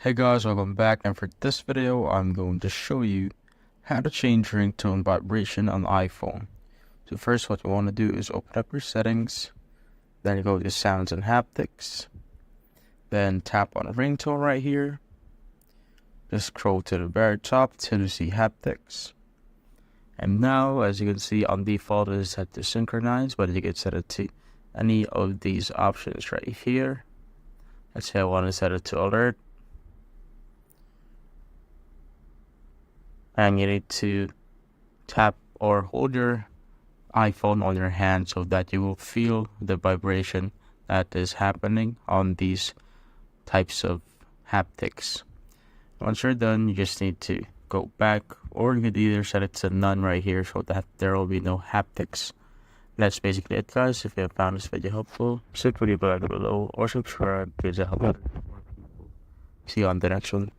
Hey guys, welcome back, and for this video I'm going to show you how to change ringtone vibration on iPhone. So first, what you want to do is open up your settings, then you go to sounds and haptics, then tap on ringtone right here, just scroll to the very top till you see haptics, and now as you can see on default it is set to synchronize, but you can set it to any of these options right here. Let's say I want to set it to alert, and you need to tap or hold your iPhone on your hand so that you will feel the vibration that is happening on these types of haptics. Once you're done, you just need to go back, or you could either set it to none right here so that there will be no haptics. That's basically it, guys. If you have found this video helpful, simply leave a like below or subscribe because it helps more people. See you on the next one.